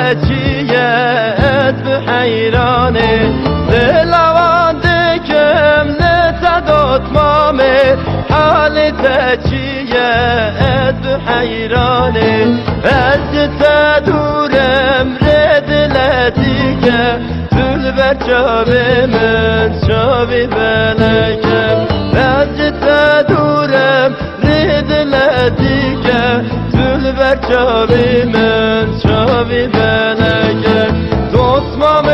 تجیت به حیرانه دلوان دکم لتداد مامه حال تجیت به حیرانه از تدورم رد لدیگه دل بر جاوه من جاوی بلکم از تدورم رد لدیگه دل بر جاوی من جاوی بلکم دوست مام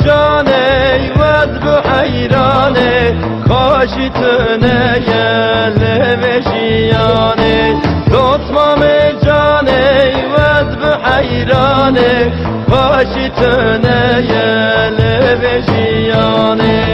جانه ود به حیرانه کاشی تنه گل بشیانه دوست مام جانه ود به حیرانه کاشی تنه گل بشیانه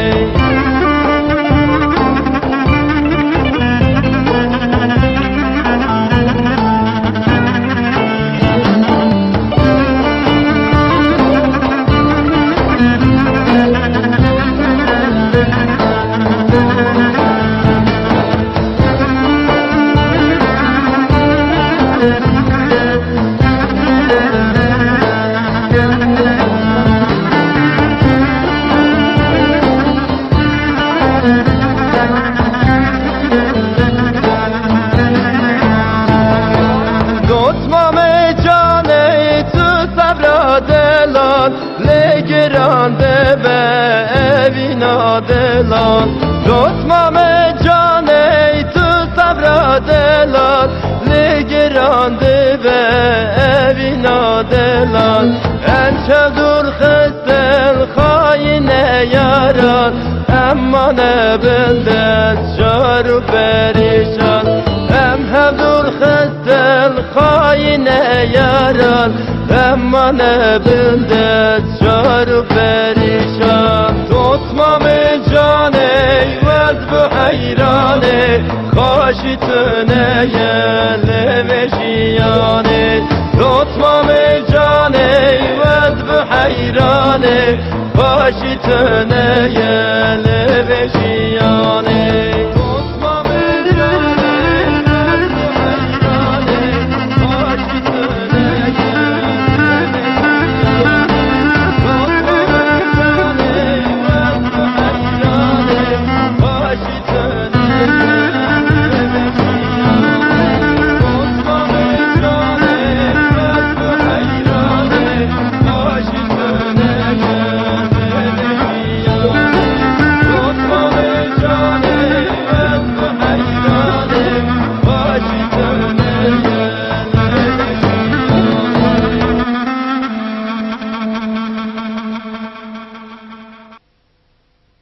لگرانده به اوینا دلان دوست مام جانه تو صبر دلان لگرانده به اوینا دلان انشب دور خستل خاین یاران اما نبلدن شار و پریشان هم دور خستل خاین یاران اما نبلدن شار و پریشان دوست مام جانه ود به حیرانه کاشی تنه گل بشیانه دوست مام جانه ود به حیرانه کاشی تنه گل بشیانه Washington